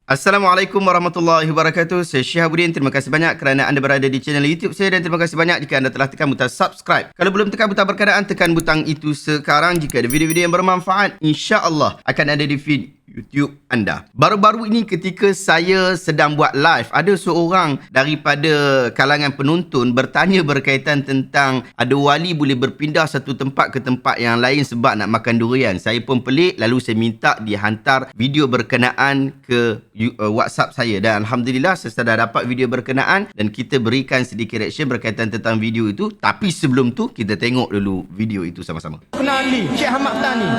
Assalamualaikum warahmatullahi wabarakatuh. Saya Syihabuddin. Terima kasih banyak kerana anda berada di channel YouTube saya dan terima kasih banyak jika anda telah tekan butang subscribe. Kalau belum tekan butang berkenaan, tekan butang itu sekarang. Jika ada video-video yang bermanfaat, insya-Allah akan ada di feed YouTube anda. Baru-baru ini ketika saya sedang buat live, ada seorang daripada kalangan penonton bertanya berkaitan tentang ada wali boleh berpindah satu tempat ke tempat yang lain sebab nak makan durian. Saya pun pelik, lalu saya minta dihantar video berkenaan ke WhatsApp saya dan Alhamdulillah saya dah dapat video berkenaan dan kita berikan sedikit reaction berkaitan tentang video itu. Tapi sebelum tu kita tengok dulu video itu sama-sama. Kenali Syekh Ahmad Tani.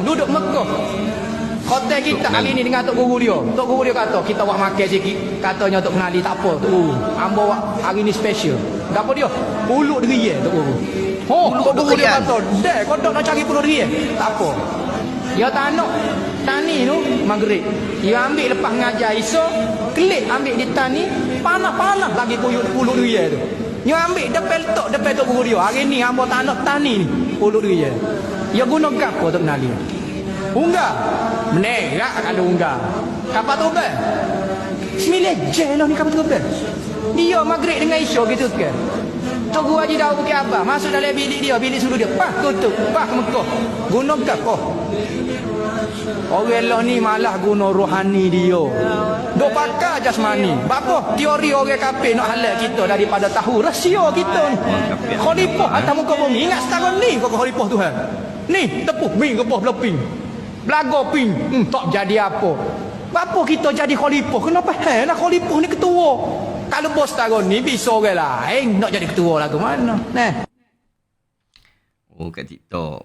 Duduk Mekah. Hotel kita hari ni dengan Tok Guru dia. Tok Guru dia kata, kita buat makan sikit. Katanya Tok kenali, tak apa. Tok Guru, ambo hari ni special. Gapo dia? Pulut derian Tok Guru. Tok Guru dia kata, "Dek, kau nak cari pulut derian?" Tak apa. Dia tak nak. Tani tu maghrib. Dia ambil lepas ngajar iso, klik ambil di tani, panas-panas lagi pulut derian tu. Dia ambil depan Tok Guru dia. Hari ni ambo tak nak tani ni, pulut derian. Dia guna gapo Tok kenali? Unggah. Menerak kalau unggah. Kapal tu kan? 9 je lah ni kapal tu kan? Dia maghrib dengan isya gitu kan? Tok Guru Haji Daud Bukit Abah masuk dalam bilik dia, bilik suruh dia. Pah tutup, pah ke Mekah. Guna gapo? Orang lah ni malah guna rohani dia. Dok pakar jasmani. Bapa teori orang kafir nak halal kita daripada tahu rahsia kita ni. Khalifah atas muka bumi. Ingat setahun ni kau khalifah Tuhan. Ni tepuh ming kepah beleping. Belago ping. Tak jadi apa. Bapa kita jadi khalifah. Kenapa lah khalifah ni ketua? Kalau bos tahun ni bisa orang lain nak jadi ketua lah ke mana? Nah. Oh, kat TikTok.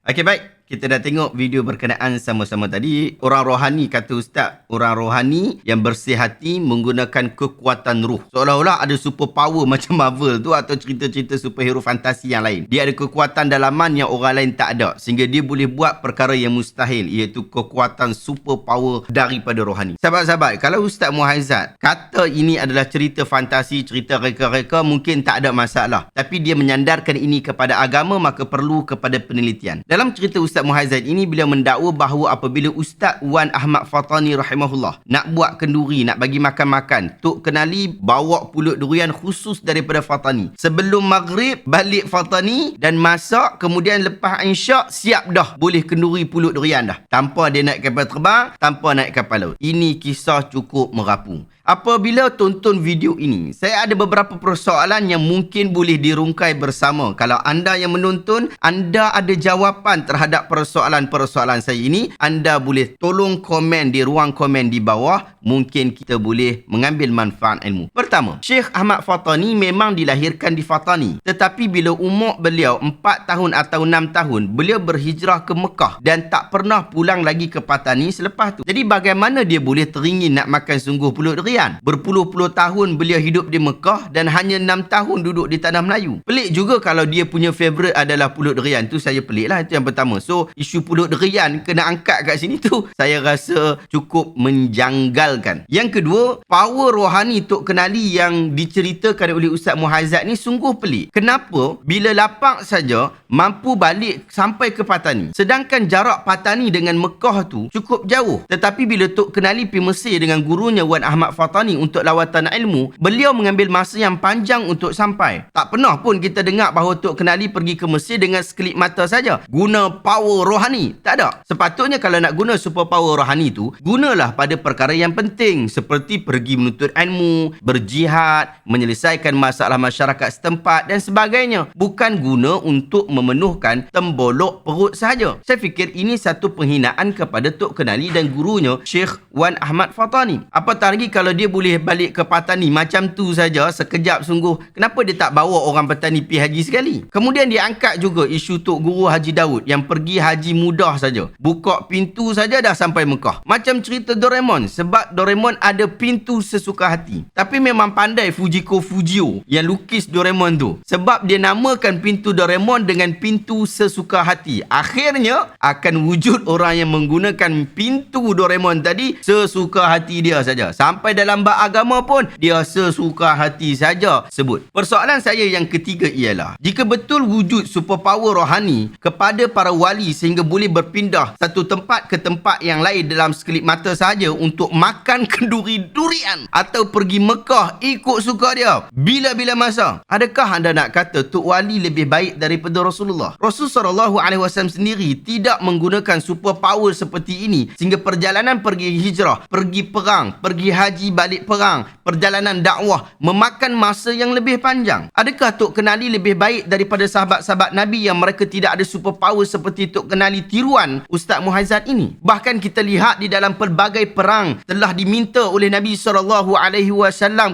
Okey, baik. Kita dah tengok video berkenaan sama-sama tadi. Orang rohani, kata Ustaz, orang rohani yang bersih hati menggunakan kekuatan ruh. Seolah-olah ada super power macam Marvel tu atau cerita-cerita superhero fantasi yang lain. Dia ada kekuatan dalaman yang orang lain tak ada. Sehingga dia boleh buat perkara yang mustahil, iaitu kekuatan super power daripada rohani. Sahabat-sahabat, kalau Ustaz Muhaizat kata ini adalah cerita fantasi, cerita reka-reka, mungkin tak ada masalah. Tapi dia menyandarkan ini kepada agama, maka perlu kepada penelitian. Dalam cerita Ustaz Muhaizat ini, beliau mendakwa bahawa apabila Ustaz Wan Ahmad Fatani rahimahullah nak buat kenduri, nak bagi makan-makan, Tok Kenali bawa pulut durian khusus daripada Fatani. Sebelum maghrib balik Fatani dan masak, kemudian lepas insyak siap dah boleh kenduri pulut durian dah. Tanpa dia naik kapal terbang, tanpa naik kapal laut. Ini kisah cukup merapu. Apabila tonton video ini, saya ada beberapa persoalan yang mungkin boleh dirungkai bersama. Kalau anda yang menonton, anda ada jawapan terhadap persoalan-persoalan saya ini, anda boleh tolong komen di ruang komen di bawah. Mungkin kita boleh mengambil manfaat ilmu. Pertama, Syekh Ahmad Fatani memang dilahirkan di Fatani. Tetapi bila umur beliau 4 tahun atau 6 tahun, beliau berhijrah ke Mekah dan tak pernah pulang lagi ke Fatani selepas tu. Jadi bagaimana dia boleh teringin nak makan sungguh pulut durian? Berpuluh-puluh tahun beliau hidup di Mekah dan hanya 6 tahun duduk di tanah Melayu. Pelik juga kalau dia punya favourite adalah pulut durian. Tu saya pelik lah, itu yang pertama. So, isu pulut durian kena angkat kat sini tu, saya rasa cukup menjanggalkan. Yang kedua, power rohani Tok Kenali yang diceritakan oleh Ustaz Muhaizat ni sungguh pelik. Kenapa bila lapak saja mampu balik sampai ke Patani, sedangkan jarak Patani dengan Mekah tu cukup jauh. Tetapi bila Tok Kenali pergi Mesir dengan gurunya Wan Ahmad Fatani untuk lawatan ilmu, beliau mengambil masa yang panjang untuk sampai. Tak pernah pun kita dengar bahawa Tok Kenali pergi ke Mesir dengan sekelip mata saja. Guna power rohani. Tak ada. Sepatutnya kalau nak guna super power rohani tu, gunalah pada perkara yang penting seperti pergi menuntut ilmu, berjihad, menyelesaikan masalah masyarakat setempat dan sebagainya. Bukan guna untuk memenuhkan tembolok perut sahaja. Saya fikir ini satu penghinaan kepada Tok Kenali dan gurunya Syekh Wan Ahmad Fatani. Apatah lagi kalau dia boleh balik ke Patani macam tu saja sekejap sungguh. Kenapa dia tak bawa orang Patani pergi haji sekali? Kemudian dia angkat juga isu Tok Guru Haji Daud yang pergi haji mudah saja. Buka pintu saja dah sampai Mekah. Macam cerita Doraemon. Sebab Doraemon ada pintu sesuka hati. Tapi memang pandai Fujiko Fujio yang lukis Doraemon tu. Sebab dia namakan pintu Doraemon dengan pintu sesuka hati. Akhirnya akan wujud orang yang menggunakan pintu Doraemon tadi sesuka hati dia saja. Sampai dalam bab agama pun dia sesuka hati saja sebut. Persoalan saya yang ketiga ialah, jika betul wujud superpower rohani kepada para wali sehingga boleh berpindah satu tempat ke tempat yang lain dalam sekelip mata sahaja untuk makan kenduri durian atau pergi Mekah ikut suka dia bila-bila masa, adakah anda nak kata Tok Wali lebih baik daripada Rasulullah? Rasulullah SAW sendiri tidak menggunakan superpower seperti ini sehingga perjalanan pergi hijrah, pergi perang, pergi haji balik perang, perjalanan dakwah memakan masa yang lebih panjang. Adakah Tok Kenali lebih baik daripada sahabat-sahabat Nabi yang mereka tidak ada superpower seperti Tok Kenali tiruan Ustaz Muhaizat ini? Bahkan kita lihat di dalam pelbagai perang telah diminta oleh Nabi SAW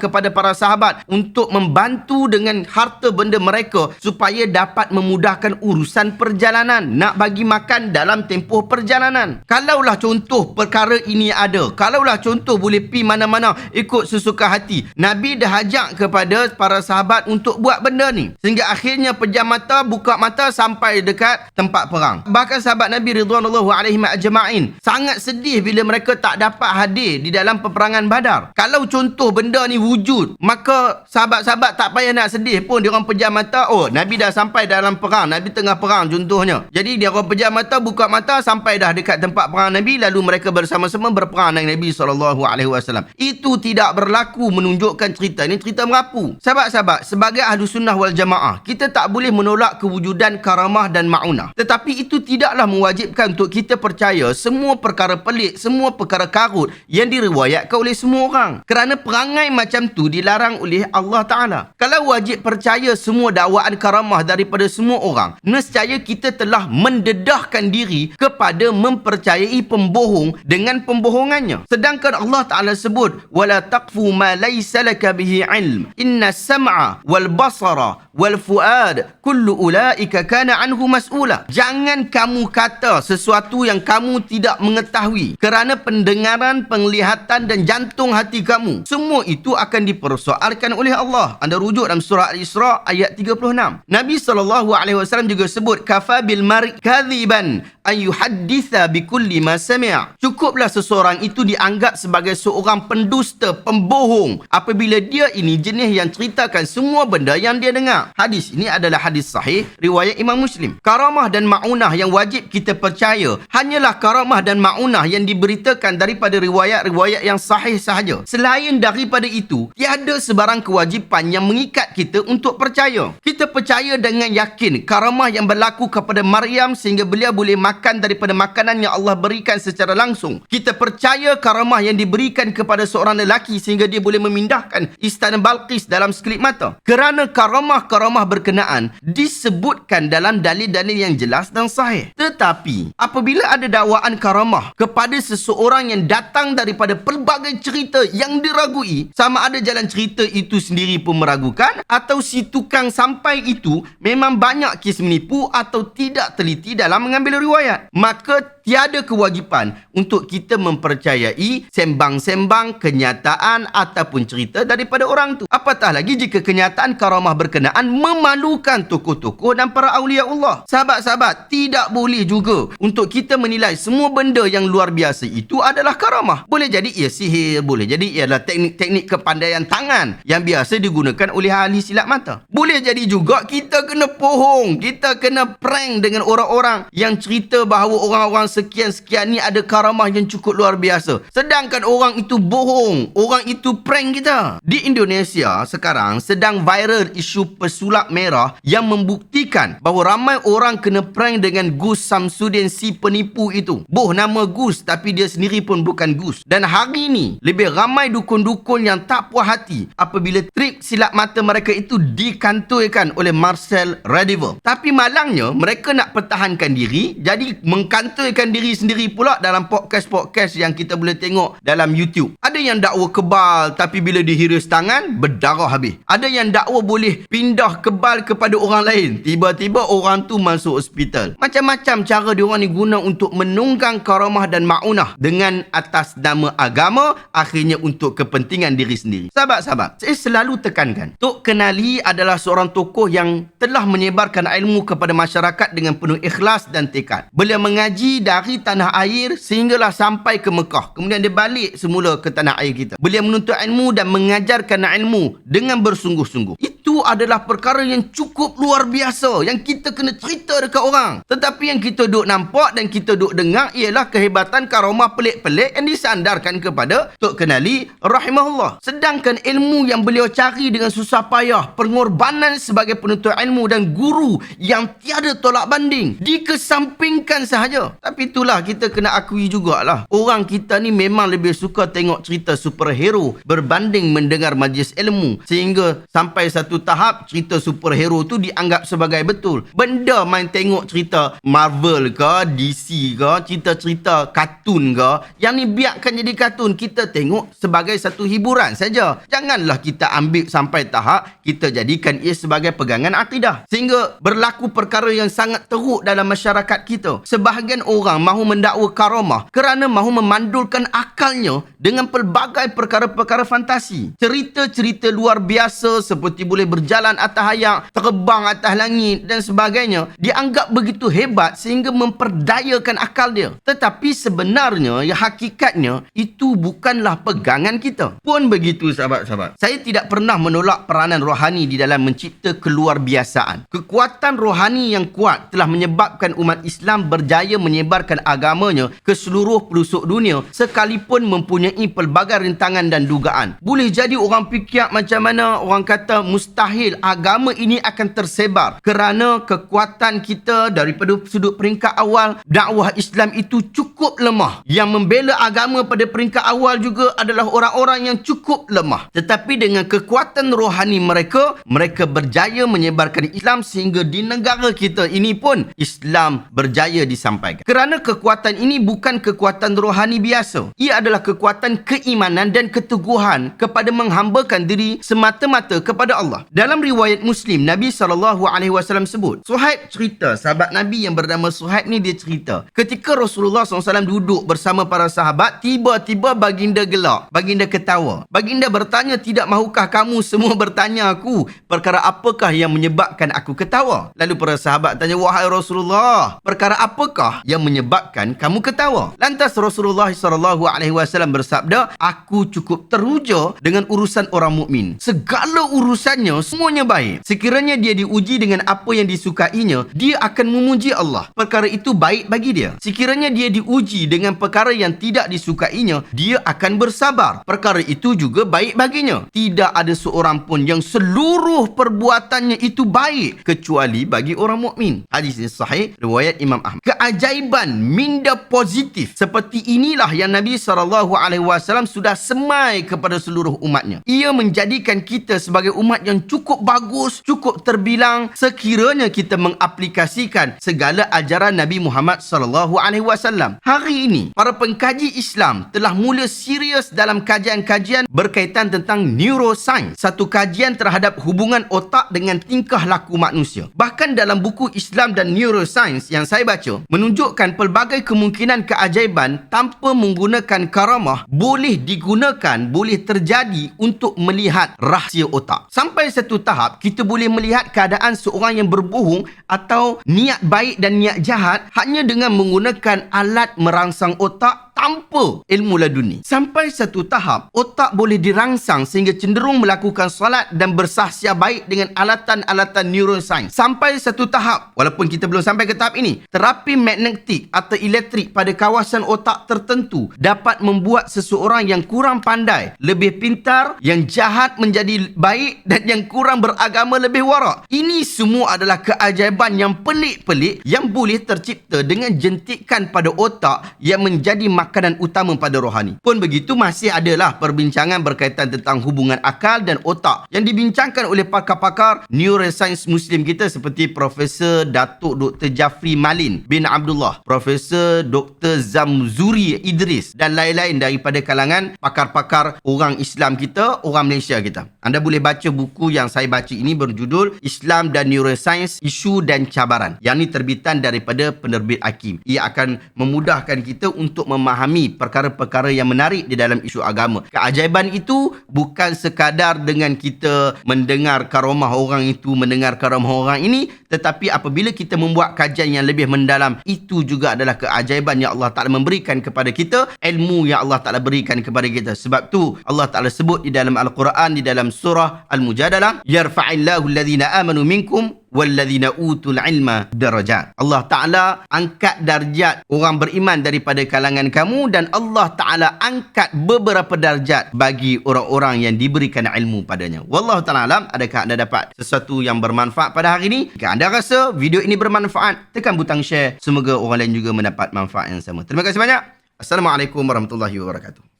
kepada para sahabat untuk membantu dengan harta benda mereka supaya dapat memudahkan urusan perjalanan, nak bagi makan dalam tempoh perjalanan. Kalaulah contoh perkara ini ada, kalaulah contoh boleh pi mana-mana ikut sesuka hati, Nabi dah ajak kepada para sahabat untuk buat benda ni sehingga akhirnya pejam mata, buka mata sampai dekat tempat perang. Bahkan sahabat Nabi ridwanullahu alaihim ajma'in sangat sedih bila mereka tak dapat hadir di dalam peperangan Badar. Kalau contoh benda ni wujud, maka sahabat-sahabat tak payah nak sedih pun. Dia orang pejam mata, oh Nabi dah sampai dalam perang, Nabi tengah perang contohnya. Jadi dia orang pejam mata, buka mata sampai dah dekat tempat perang Nabi, lalu mereka bersama-sama berperang dengan Nabi SAW. Itu tidak berlaku menunjukkan cerita ini cerita merapu. Sahabat-sahabat, sebagai ahlu sunnah wal jamaah, kita tak boleh menolak kewujudan karamah dan ma'unah. Tetapi itu tidaklah mewajibkan untuk kita percaya semua perkara pelik, semua perkara karut yang diriwayatkan oleh semua orang. Kerana perangai macam tu dilarang oleh Allah Ta'ala. Kalau wajib percaya semua dakwaan karamah daripada semua orang, nescaya kita telah mendedahkan diri kepada mempercayai pembohong dengan pembohongannya. Sedangkan Allah Ta'ala sebut, وَلَا تَقْفُ مَا لَيْسَ لَكَ بِهِ عِلْمٍ إِنَّ السَّمْعَ وَالْبَصَرَ وَالْفُؤَادَ كُلُّ أُولَئِكَ كَانَ عَنْهُ مَسْئُولًا. Jangan kamu kata sesuatu yang kamu tidak mengetahui, kerana pendengaran, penglihatan dan jantung hati kamu, semua itu akan dipersoalkan oleh Allah. Anda rujuk dalam surah Al-Isra ayat 36. Nabi SAW juga sebut, kafa bil mar'i kadhiban an yuhadditha bikulli ma sami'. Cukuplah seseorang itu dianggap sebagai seorang pendusta, pembohong apabila dia ini jenis yang ceritakan semua benda yang dia dengar. Hadis ini adalah hadis sahih riwayat Imam Muslim. Karamah dan ma'unah yang wajib kita percaya hanyalah karamah dan ma'unah yang diberitakan daripada riwayat-riwayat yang sahih sahaja. Selain daripada itu, tiada sebarang kewajipan yang mengikat kita untuk percaya. Kita percaya dengan yakin karamah yang berlaku kepada Maryam sehingga beliau boleh makan daripada makanan yang Allah berikan secara langsung. Kita percaya karamah yang diberikan kepada seorang lelaki sehingga dia boleh memindahkan istana Balqis dalam sekelip mata. Kerana karamah-karamah berkenaan disebutkan dalam dalil-dalil yang jelas dan sahih. Tetapi apabila ada dakwaan karamah kepada seseorang yang datang daripada pelbagai cerita yang diragui, sama ada jalan cerita itu sendiri pun meragukan atau si tukang sampai itu memang banyak kes menipu atau tidak teliti dalam mengambil riwayat, maka tiada kewajipan untuk kita mempercayai sembang-sembang, kenyataan ataupun cerita daripada orang tu. Apatah lagi jika kenyataan karamah berkenaan memalukan tokoh-tokoh dan para awliya Allah. Sahabat-sahabat, tidak boleh juga untuk kita menilai semua benda yang luar biasa itu adalah karamah. Boleh jadi ia sihir, boleh jadi ialah teknik-teknik kepandaian tangan yang biasa digunakan oleh ahli silat mata. Boleh jadi juga kita kena pohong, kita kena prank dengan orang-orang yang cerita bahawa orang-orang sekian-sekian ni ada karamah yang cukup luar biasa. Sedangkan orang itu bohong, orang itu prank kita. Di Indonesia sekarang sedang viral isu pesulap merah yang membuktikan bahawa ramai orang kena prank dengan Gus Samsudin si penipu itu. Boh nama Gus tapi dia sendiri pun bukan Gus. Dan hari ini lebih ramai dukun-dukun yang tak puas hati apabila trik silat mata mereka itu dikantorkan oleh Marcel Redival. Tapi malangnya mereka nak pertahankan diri, jadi mengkantorkan kepentingan diri sendiri pula dalam podcast-podcast yang kita boleh tengok dalam YouTube. Ada yang dakwa kebal tapi bila dihiris tangan, berdarah habis. Ada yang dakwa boleh pindah kebal kepada orang lain. Tiba-tiba orang tu masuk hospital. Macam-macam cara diorang ni guna untuk menunggang karamah dan ma'unah dengan atas nama agama, akhirnya untuk kepentingan diri sendiri. Sahabat-sahabat, saya selalu tekankan, Tok Kenali adalah seorang tokoh yang telah menyebarkan ilmu kepada masyarakat dengan penuh ikhlas dan tekad. Beliau mengaji dari tanah air sehinggalah sampai ke Mekah. Kemudian dia balik semula ke tanah air kita. Beliau menuntut ilmu dan mengajarkan ilmu dengan bersungguh-sungguh. Itu adalah perkara yang cukup luar biasa yang kita kena cerita dekat orang. Tetapi yang kita duk nampak dan kita duk dengar ialah kehebatan karamah pelik-pelik yang disandarkan kepada Tok Kenali rahimahullah. Sedangkan ilmu yang beliau cari dengan susah payah, pengorbanan sebagai penuntut ilmu dan guru yang tiada tolak banding, dikesampingkan sahaja. Tapi itulah, kita kena akui jugalah, orang kita ni memang lebih suka tengok cerita superhero berbanding mendengar majlis ilmu, sehingga sampai satu tahap cerita superhero tu dianggap sebagai betul. Benda main tengok cerita Marvel ke, DC ke, cerita-cerita kartun ke, yang ni biarkan jadi kartun, kita tengok sebagai satu hiburan saja. Janganlah kita ambil sampai tahap kita jadikan ia sebagai pegangan akidah, sehingga berlaku perkara yang sangat teruk dalam masyarakat kita. Sebahagian orang mahu mendakwa karamah kerana mahu memandulkan akalnya dengan pelbagai perkara-perkara fantasi. Cerita-cerita luar biasa seperti boleh berjalan atas air, terbang atas langit dan sebagainya dianggap begitu hebat sehingga memperdayakan akal dia. Tetapi sebenarnya, ya hakikatnya, itu bukanlah pegangan kita. Pun begitu sahabat-sahabat, saya tidak pernah menolak peranan rohani di dalam mencipta keluarbiasaan. Kekuatan rohani yang kuat telah menyebabkan umat Islam berjaya menyebarkan agamanya ke seluruh pelosok dunia sekalipun mempunyai pelbagai rintangan dan dugaan. Boleh jadi orang fikir macam mana, orang kata mustahil agama ini akan tersebar kerana kekuatan kita daripada sudut peringkat awal, dakwah Islam itu cukup lemah. Yang membela agama pada peringkat awal juga adalah orang-orang yang cukup lemah. Tetapi dengan kekuatan rohani mereka berjaya menyebarkan Islam sehingga di negara kita ini pun Islam berjaya disampaikan. Kerana kekuatan ini bukan kekuatan rohani biasa. Ia adalah kekuatan keimanan dan keteguhan kepada menghambakan diri semata-mata kepada Allah. Dalam riwayat Muslim, Nabi SAW sebut, Suhaib cerita, sahabat Nabi yang bernama Suhaib ni dia cerita, ketika Rasulullah SAW duduk bersama para sahabat, tiba-tiba baginda gelak, baginda ketawa. Baginda bertanya, tidak mahukah kamu semua bertanya aku, perkara apakah yang menyebabkan aku ketawa? Lalu para sahabat tanya, wahai Rasulullah, perkara apakah yang menyebabkan kamu ketawa? Lantas Rasulullah SAW bersabda, aku cukup teruja dengan urusan orang mukmin. Segala urusannya semuanya baik. Sekiranya dia diuji dengan apa yang disukainya, dia akan memuji Allah. Perkara itu baik bagi dia. Sekiranya dia diuji dengan perkara yang tidak disukainya, dia akan bersabar. Perkara itu juga baik baginya. Tidak ada seorang pun yang seluruh perbuatannya itu baik kecuali bagi orang mukmin. Hadis ini sahih riwayat Imam Ahmad. Keajaiban minda positif seperti inilah yang Nabi SAW sudah semai kepada seluruh umatnya. Ia menjadikan kita sebagai umat yang cukup bagus, cukup terbilang sekiranya kita mengaplikasikan segala ajaran Nabi Muhammad SAW. Hari ini, para pengkaji Islam telah mula serius dalam kajian-kajian berkaitan tentang neuroscience, satu kajian terhadap hubungan otak dengan tingkah laku manusia. Bahkan dalam buku Islam dan Neuroscience yang saya baca, menunjukkan pelbagai kemungkinan keajaiban tanpa menggunakan karamah boleh digunakan, boleh terjadi untuk melihat rahsia otak. Sampai satu tahap, kita boleh melihat keadaan seorang yang berbohong atau niat baik dan niat jahat hanya dengan menggunakan alat merangsang otak tanpa ilmu laduni. Sampai satu tahap, otak boleh dirangsang sehingga cenderung melakukan solat dan bersahsia baik dengan alatan-alatan neuroscience. Sampai satu tahap, walaupun kita belum sampai ke tahap ini, terapi magnetik atau elektrik pada kawasan otak tertentu dapat membuat seseorang yang kurang pandai lebih pintar, yang jahat menjadi baik dan yang kurang beragama lebih warak. Ini semua adalah keajaiban yang pelik-pelik yang boleh tercipta dengan jentikan pada otak yang menjadi makanan utama pada rohani. Pun begitu, masih adalah perbincangan berkaitan tentang hubungan akal dan otak yang dibincangkan oleh pakar-pakar neuroscience Muslim kita seperti Profesor Datuk Dr. Jafri Malin bin Abdullah, Profesor Dr. Zamzuri Idris dan lain-lain daripada kalangan pakar-pakar orang Islam kita, orang Malaysia kita. Anda boleh baca buku yang saya baca ini berjudul Islam dan Neuroscience, Isu dan Cabaran. Yang ini terbitan daripada penerbit Hakim. Ia akan memudahkan kita untuk memahami perkara-perkara yang menarik di dalam isu agama. Keajaiban itu bukan sekadar dengan kita mendengar karamah orang itu, mendengar karamah orang ini, tetapi apabila kita membuat kajian yang lebih mendalam, itu juga adalah keajaiban yang Allah Ta'ala memberikan kepada kita, ilmu yang Allah Ta'ala berikan kepada kita. Sebab tu Allah Ta'ala sebut di dalam Al-Quran, di dalam surah Al-Mujadalah, yarfa'illahu alladhina amanu minkum walladzina utul ilma darajat. Allah Ta'ala angkat darjat orang beriman daripada kalangan kamu, dan Allah Ta'ala angkat beberapa darjat bagi orang-orang yang diberikan ilmu padanya. Wallahu ta'ala alam. Adakah anda dapat sesuatu yang bermanfaat pada hari ini? Jika anda rasa video ini bermanfaat, tekan butang share. Semoga orang lain juga mendapat manfaat yang sama. Terima kasih banyak. Assalamualaikum warahmatullahi wabarakatuh.